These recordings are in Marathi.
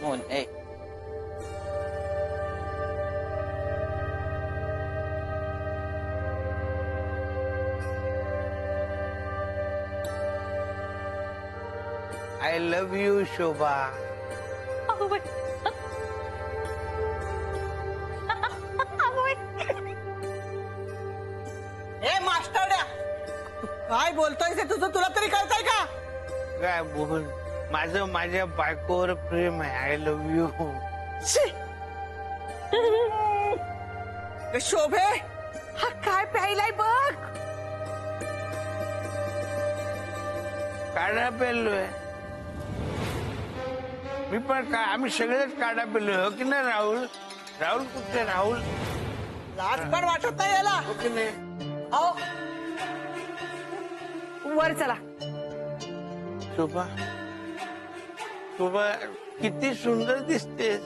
मोहन ए आय लव्ह यू शोभा. ए मास्टरड्या, काय बोलतोय ते तुझं तुला तरी कळतंय का? काय बोल, माझं माझ्या बायकोवर प्रेम आहे. I love you. शी! ए शोभे, हा काय प्यायलाय बघ. काढा पेलोय मी पण. का आम्ही सगळेच काढा पेलोय, हो की नाही राहुल? राहुल कुठे? राहुल लाज पण वाटत नाही याला. हो की नाही? अहो वर चला. शोभा, शोभा किती सुंदर दिसतेस.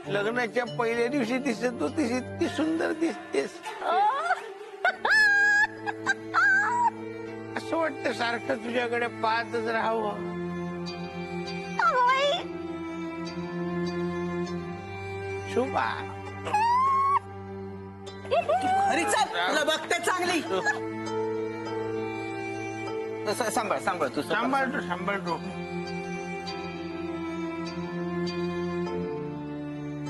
लग्नाच्या पहिल्या दिवशी दिसत होतीस, इतकी सुंदर दिसतेस. असं वाटतं सारखं तुझ्याकडे पाहतच राहावं. शोभा घरी चल, तुला बघते चांगली. सांभाळ सांभाळ तू सांभाळतो सांभाळतो.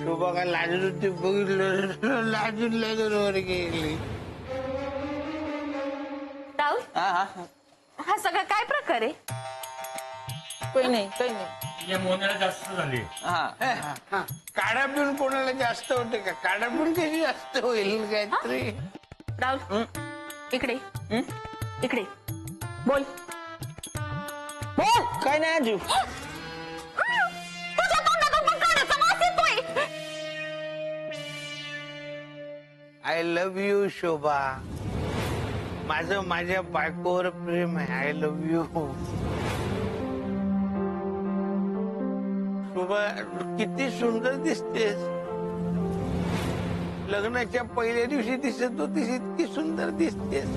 शोभा काय लाजून होती, बघितलं लाजून लाजून वर गेली. राहुल, हा हा हा सगळा काय प्रकार आहे? काही नाही काही नाही. या मोन्याला जास्त झाली. हा काढा पिऊन कोणाला जास्त होते का? काढा पिऊन कशी जास्त होईल काहीतरी. राहुल, इकडे इकडे बोल. बोल काय नाही अंजू. तुझ्या तोंडातून पण काढायचा वास येतोय. आय लव्ह यू शोभा. माझं माझ्या बायकोवर प्रेम आहे. I love you. शोभा किती सुंदर दिसतेस. लग्नाच्या पहिल्या दिवशी दिसत होतीस, इतकी सुंदर दिसतेस.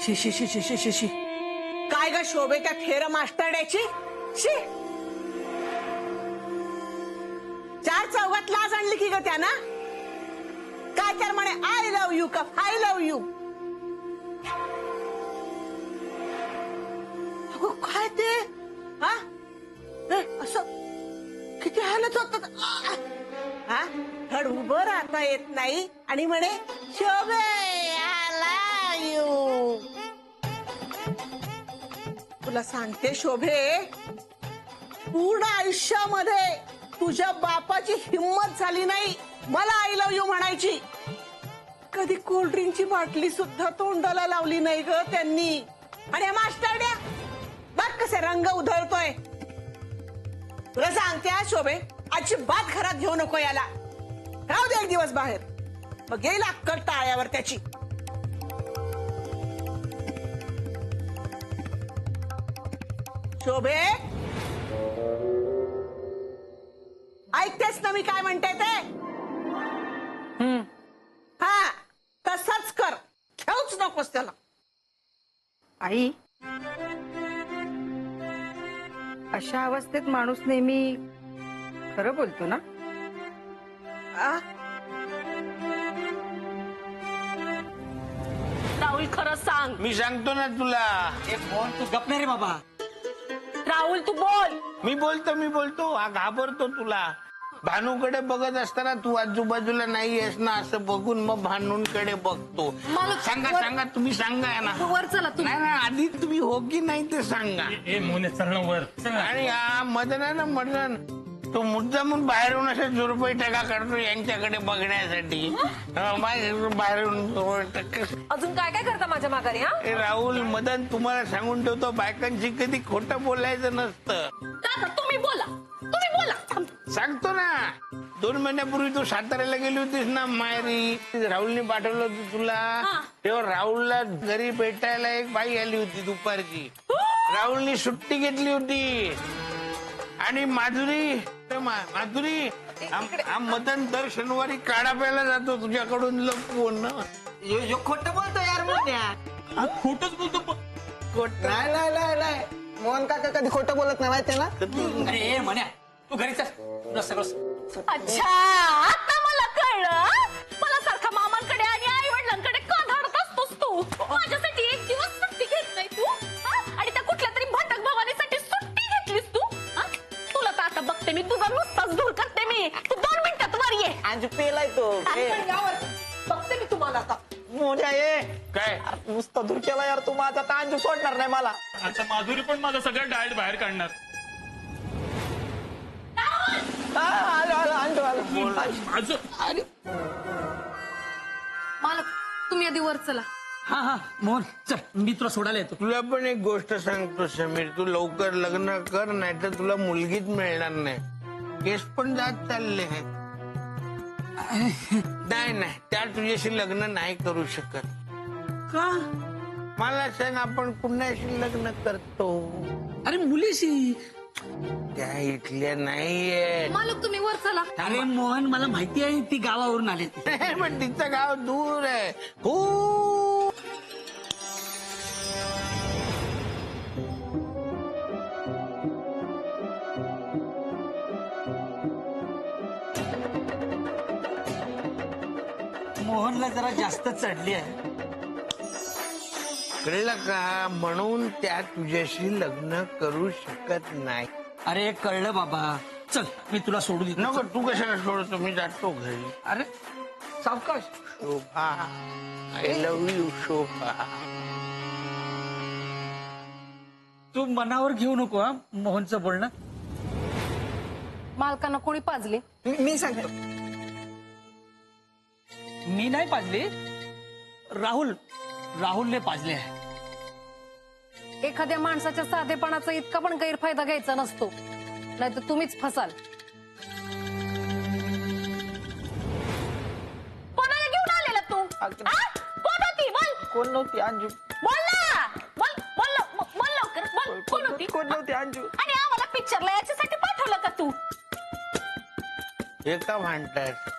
शी शी शी शी शी शी शी. काय ग शोभे त्या थेर मास्टरड्याची? शी! चार चौघात लाज आणली की ग त्यानं. काय तर म्हणे आय लव्ह यू का आय लव्ह यू. अगं काय ते? हा ए, असं किती हालत होत. हा धड उभं राहता येत नाही आणि म्हणे शोभे आय लव्ह यू. तुला सांगते शोभे, पूर्ण आयुष्यामध्ये तुझ्या बापाची हिम्मत झाली नाही मला आय लव्ह यू म्हणायची. कधी कोल्ड्रिंकची बाटली सुद्धा तोंडाला लावली नाही ग त्यांनी. आणि मास्टरड्या बघ कसे रंग उधळतोय. तुला सांगते हा शोभे, अजिबात घरात घेऊ नको याला. राहू दे एक दिवस बाहेर, मग येईल अक्कल टाळ्यावर त्याची. शोभे ऐकतेस ना मी काय म्हणते ते? हा तसंच कर, ठेवूच नकोस त्याला. आई, अशा अवस्थेत माणूस नेहमी खरं बोलतो ना? आ? राहुल खरं सांग. मी सांगतो ना तुला. मोहन तू गप रे बाबा. राहुल तू बोल. मी बोलतो. हा घाबरतो तुला. भानूकडे बघत असताना तू आजूबाजूला नाही आहेस ना, असं बघून मग भानूंकडे बघतो. सांगा तुम्ही सांगा ना. वर चला तू. नाही आधी तुम्ही हो की नाही ते सांगा. ए मोने चल ना वर चल ना. आणि हा मदन आहे ना, मदन तो मुद्दामून बाहेरून असे रुपये टका काढतो यांच्याकडे बघण्यासाठी बाहेरून अजून काय काय करता माझ्या माघारी हा? राहुल मदन तुम्हाला सांगून ठेवतो बायकांशी कधी खोटं बोलायचं नसतं. काका तुम्ही बोला, तुम्ही बोला. सांगतो ना 2 महिन्यापूर्वी तू साताऱ्याला गेली होतीस ना माहेरी, राहुलने पाठवलं होतं तुला. तेव्हा राहुलला घरी भेटायला एक बाई आली होती दुपारची. राहुलनी सुट्टी घेतली होती आणि माधुरी मदन दर शनिवारी काढा प्यायला जातो तुझ्याकडून लपवून ना. खोटं बोलतो यार मोन्या. खोटच बोलतो. नाही मोहन काका कधी खोटं बोलत नाही माहितीये ना. अरे म्हण्या तू घरी चल, तुला सगळं. अच्छा आता मला कळलं. मला सारखा मामांकडे आणि आई वडिलांकडे का धाडत असतोस तू. माझ्यासाठी एक दिवस सुट्टी घेत नाही तू हा? आणि त्या कुठल्या तरी भटक भवानीसाठी सुट्टी घेतलीस तू हा? तुला तर आता बघते मी, तुझा नुसताच दूर करते मी. तू 2 मिनिटात वर ये. अंजू पेलाय तो. पण यावर बघते मी तुम्हाला आता. मोन्या ये काय नुसतं दूर केला यार तू माझा, तर अंजू सोडणार नाही मला. आता माधुरी पण माझा सगळं डाएट बाहेर काढणार. अंजू आलो. माझं मालक तुम्ही आधी वर चला. हा मोहन चल, मी तुला सोडायला येतो. तुला पण एक गोष्ट सांगतो समीर, तू लवकर लग्न कर नाही तर तुला मुलगीच मिळणार नाही. केस पण जात चालले नाही त्या तुझ्याशी लग्न नाही करू शकत. का? मला सांग आपण कुणाशी लग्न करतो. अरे मुलीशी. त्या इथल्या नाहीये. मालक तुम्ही वर चला. अरे मोहन मला माहिती आहे ती गावावरून आले. पण तिचं गाव दूर आहे खूप. मोहनला जरा जास्त चढली आहे. कळलं का, म्हणून त्या तुझ्याशी लग्न करू शकत नाही. अरे कळलं बाबा, चल मी तुला सोडू देतो. नको तू कशाला सोडतो, मी जातो घरी. अरे सावकाश. शोभा, आय लव्ह यू शोभा. तू मनावर घेऊ नको हा मोहनचं बोलणं. मालकांना कोणी पाजले? मी सांगतो. मी नाही पाजले, राहुलने पाजले आहे. एखाद्या माणसाच्या साधेपणाचा इतका पण गैरफायदा घ्यायचा नसतो, नाहीतर तुम्हीच फसाल. कोणाला घेऊन आलेला तू? कोण होती? बोल. कोण नव्हती अंजू. बोल ना. बोल लवकर. बोल कोण होती? कोण नव्हती अंजू. आणि आम्हाला पिक्चरला याच्यासाठी पाठवलं का तू? हे का भांडतात?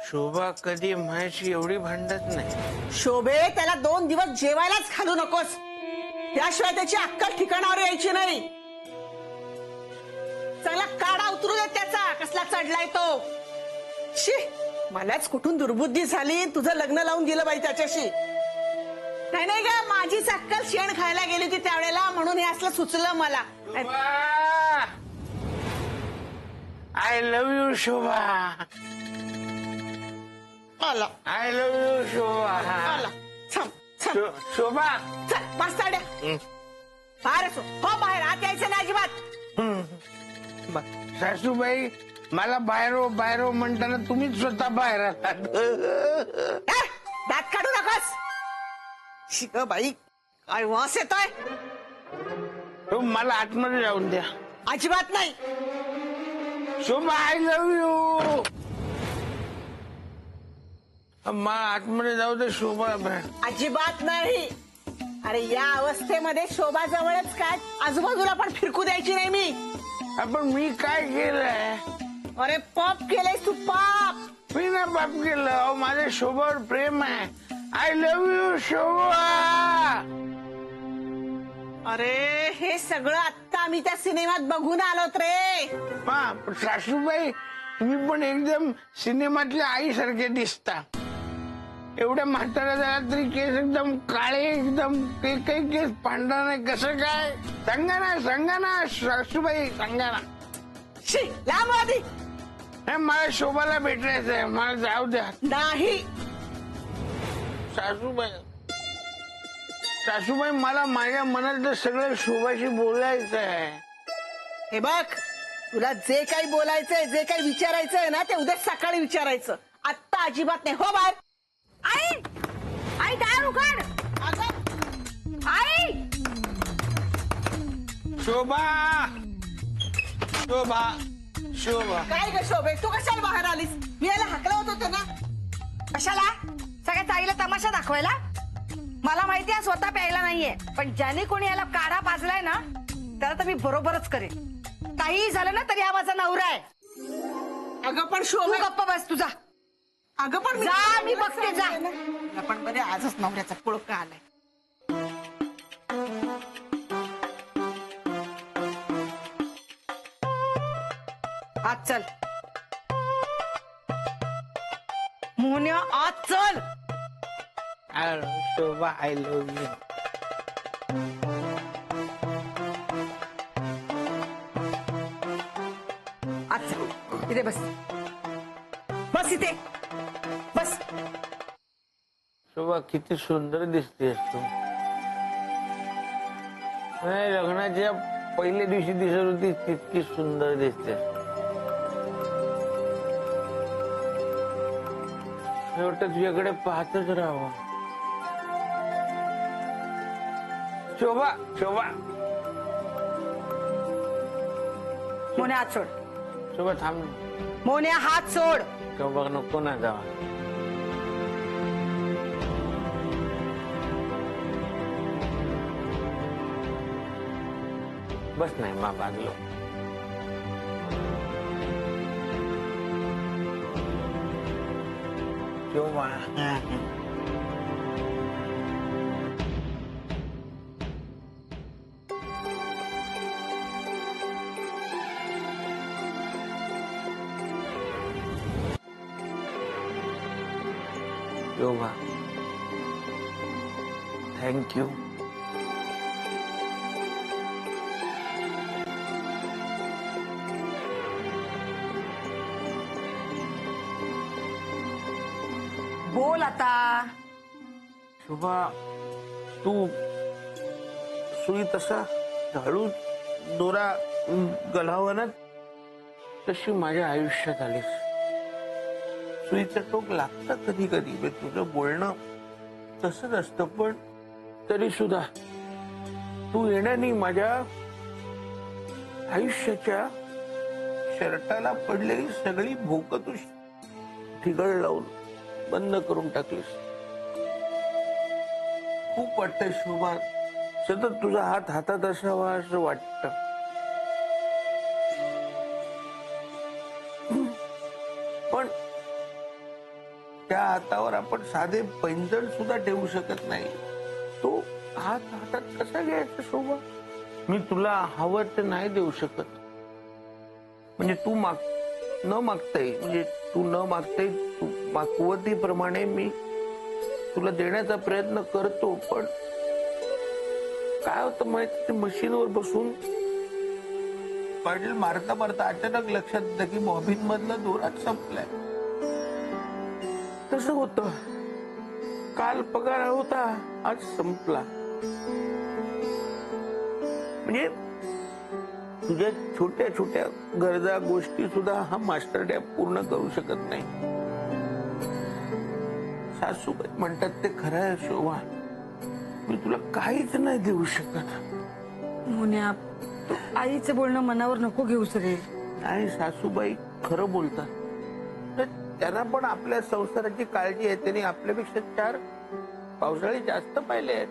शोभा कधी माझ्याशी एवढी भांडत नाही. शोभे त्याला 2 दिवस जेवायलाच घालू नकोस, त्याशिवाय त्याची अक्कल ठिकाणावर यायची नाही. चांगला काढा उतरू दे त्याचा, कसला चढलाय तो. शी, मलाच कुठून दुर्बुद्धी झाली, तुझं लग्न लावून दिलं बाई त्याच्याशी. नाही ग, माझीच अक्कल शेण खायला गेली होती त्यावेळेला, म्हणून हे असलं सुचलं मला. आय लव्ह यू शोभा. आला आय लव्ह यू शोभा. आला. थांब, थांब. शोभा चल बस ताड्या. बाहेर असो, हो बाहेर, आत यायचं नाही अजिबात. सासूबाई, मला बाहेर म्हणताना तुम्हीच स्वतः बाहेर आलात. दात काढू नकोस. शिक बाई, काय वास येतोय. तो मला आतमध्ये जाऊन द्या. अजिबात नाही. शोभा आय लव्ह यू. मला आतमध्ये जाऊ दे शोभा. अजिबात नाही. अरे या अवस्थेमध्ये शोभा जवळच काय, आजूबाजूला पण फिरकू द्यायची नाही मी. आपण मी काय केलंय? अरे पाप केलंयस तू, पाप. मी ना बाप केलं. अहो माझ्या शोभावर प्रेम आहे. आय लव्ह यू शोभा. अरे हे सगळं आत्ता आम्ही त्या सिनेमात बघून आलोत रे. पण सासूबाई, तुम्ही पण एकदम सिनेमातल्या आईसारखे दिसता. एवढ्या म्हाताऱ्या झाला तरी केस एकदम काळे, एकदम काही केस पांढरा नाही. कसं काय? सांगा ना सासूबाई, सांगा ना. शी, लांब आधी. नाही, मला शोभाला भेटायचंय, मला जाऊ द्या. नाही. सासूबाई मला माझ्या मनातलं सगळं शोभाशी बोलायचं आहे. हे बघ, तुला जे काही बोलायचंय जे काही विचारायचंय ना ते उद्या सकाळी विचारायचं. आत्ता अजिबात नाही. हो बाहेर. आई आई दार उघड. अगं आई शोभा शोभा शोभा काय ग शोभे, तू कशाला बाहेर आलीस? मी याला हकलवत होते ना. कशाला सगळ्या ताईला तमाशा दाखवायला? मला माहिती आहे स्वतः प्यायला नाहीये, पण ज्याने कोणी याला काढा पाजलाय ना त्याला तर मी बरोबरच करेन. काहीही झालं ना तरी हा माझा नवरा आहे. अगं पण तू शोभे, गप्प बस तुझा. अगं पण जा, मी बघते, जा. मला पण बरे आजच नवऱ्याचा पुळका आलाय. आज चल मोहन्या, आज चल. शोभा आय लव्ह यू. आज चल. इथे बस, बस इथे बस. शोभा किती सुंदर दिसतेस तू. नाही, लग्नाच्या पहिल्या दिवशी दिसत होती तितकी सुंदर दिसतेस. वाटतं तुझ्याकडे पाहतच राहावं. शोभा शोभा मोहन्या हात सोड. शोभा थांब. मोहन्या हात सोड. शोभा नको ना जावा. बस नाही मा बागलो. शोभा शोभा थँक्यू. बोल आता. शोभा तू सुई तसा हळू दोरा गलावा ना तशी माझ्या आयुष्यात आलीस. सुईचं टोक लागतं कधी कधी. तुझं बोलणं तसंच असतं, पण तरी सुद्धा तू येण्याने माझ्या आयुष्याच्या शर्टाला पडलेली सगळी भोक तू ठिगळ लावून बंद करून टाकलीस. खूप वाटतंय शोभा, सतत तुझा हात हातात असावा असं वाटतं. पण त्या हातावर आपण साधे पैंजण सुद्धा ठेवू शकत नाही. तो हात हातात कसा घ्यायचा शोभा? मी तुला हवं ते नाही देऊ शकत. म्हणजे तू न मागताय, म्हणजे तू न मागताय, तू मागवतीप्रमाणे मी तुला देण्याचा प्रयत्न करतो. पण काय होतं माहिती, मशीनवर बसून पॅडल मारता मारता अचानक लक्षात येतं की बॉबिन मधला दोराच संपलाय. तसं होतं. काल पगार होता, आज संपला. म्हणजे तुझ्या छोट्या छोट्या गरजा गोष्टी सुद्धा हा मास्टर डॅब पूर्ण करू शकत नाही. सासूबाई म्हणतात ते खरं आहे शोभा, मी तुला काहीच नाही देऊ शकत. मोहन्या, आईचं बोलणं मनावर नको घेऊस रे. नाही, सासूबाई खरं बोलतात. तर त्यांना पण आपल्या संसाराची काळजी आहे. त्यांनी आपल्यापेक्षा 4 पावसाळे जास्त पाहिले आहेत.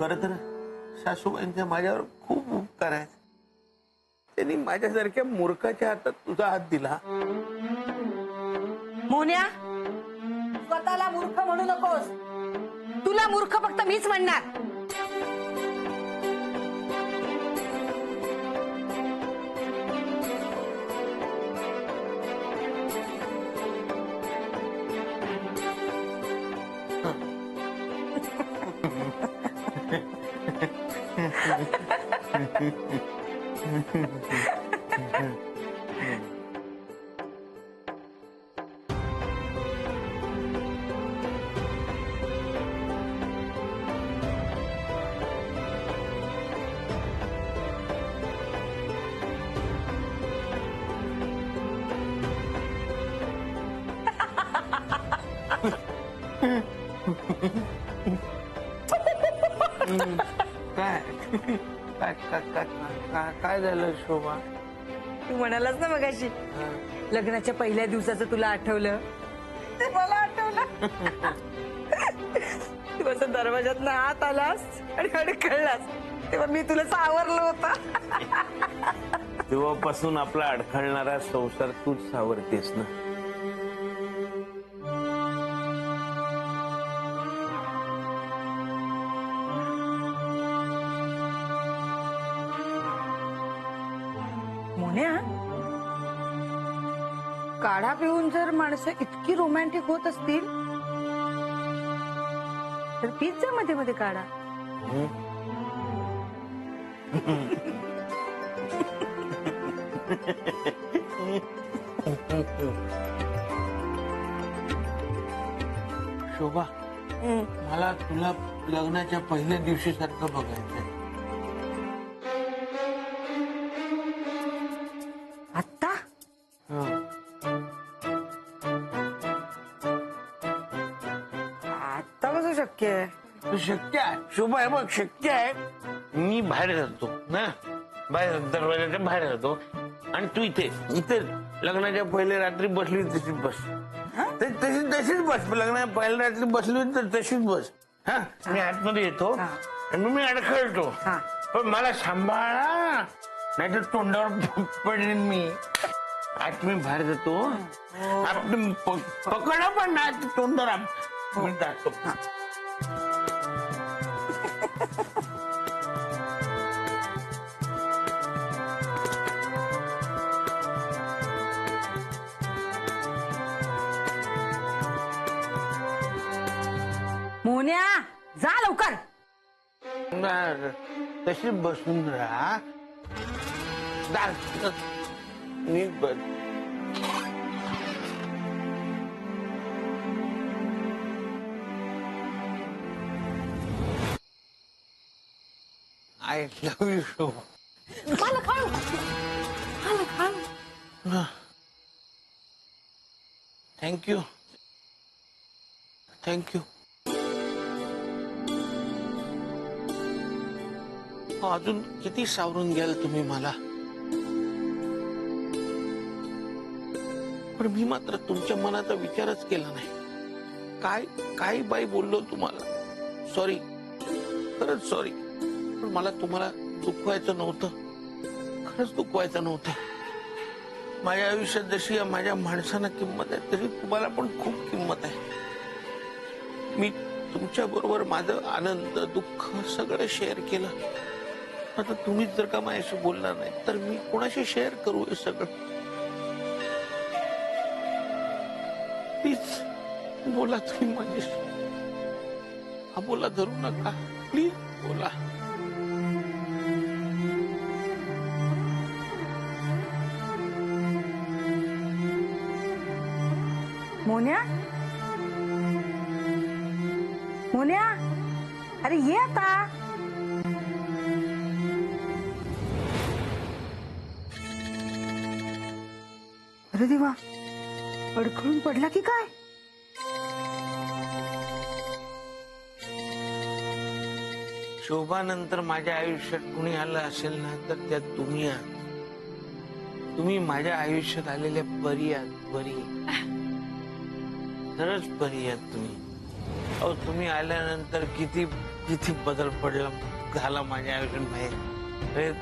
खरं तर सासूबाईंचे माझ्यावर खूप उपकार आहेत. त्यांनी माझ्यासारख्या मूर्खाच्या हातात तुझा हात दिला. मोहन्या, स्वतःला मूर्ख म्हणू नकोस. तुला मूर्ख फक्त मीच म्हणणार. काय काय काय काय काय झालं शोभा? तू म्हणालास ना मगाशी लग्नाच्या पहिल्या दिवसाचं तुला आठवलं ते मला आठवलं. तू असं दरवाजात ना आत आलास आणि अडकळलास तेव्हा मी तुला सावरलं होतं. तेव्हापासून आपला अडखळणारा संसार तूच सावरतेस ना. मोन्या, काढा पिऊन जर माणसं इतकी रोमॅन्टिक होत असतील तर पिझ्झा मध्ये मध्ये काढा. शोभा, मला तुला लग्नाच्या पहिल्या दिवशी सारखं बघायचंय. आत्ता आत्ता कसं शक्य आहे? शक्य आहे शोभा, हे बघ शक्य आहे. मी बाहेर जातो ना, बाहेर दरवाजाच्या बाहेर जातो आणि तू इथे इथे लग्नाच्या पहिल्या रात्री बसली तशीच बस. तशीच बस. लग्नाच्या पहिल्या रात्री बसली तर तशीच बस. हा, मी आतमध्ये येतो आणि मी अडखळतो. पण मला सांभाळा, नाहीतर तोंडावर पडेन मी. आत मी बाहेर जातो. आपण पकडा पण ना तोंडावर मी जातो. मोन्या, जा लवकर. तशी बसून राहा. नीट बस. आय लव्ह यू शोभा. मला खाऊ. Thank you thank you. अजून किती सावरून घ्याल तुम्ही मला? पण मी मात्र तुमच्या मनाचा विचारच केला नाही. काय बाई बोललो तुम्हाला. सॉरी, खरंच सॉरी. पण मला तुम्हाला दुखवायचं नव्हतं. खरंच दुखवायचं नव्हतं. माझ्या आयुष्यात जशी या माझ्या माणसांना किंमत आहे तशी तुम्हाला पण खूप किंमत आहे. मी तुमच्या बरोबर माझं आनंद दुःख सगळं शेअर केलं. आता तुम्हीच जर का माझ्याशी बोलणार नाही तर मी कोणाशी शेअर करू हे सगळं? प्लीज बोला तुम्ही माझ्याशी. हा बोला, धरू नका. प्लीज बोला. मोन्या, मोन्या, अरे ये आता. अरे देवा, अडखळून पडला की काय? शोभानंतर माझ्या आयुष्यात कुणी आलं असेल ना तर त्यात तुम्ही आहात. तुम्ही माझ्या आयुष्यात आलेल्या परी आहात. परी, खरंच परी आहात तुम्ही. अहो, तुम्ही आल्यानंतर किती किती बदल पडला झाला माझ्या आयुष्यात बाहेर.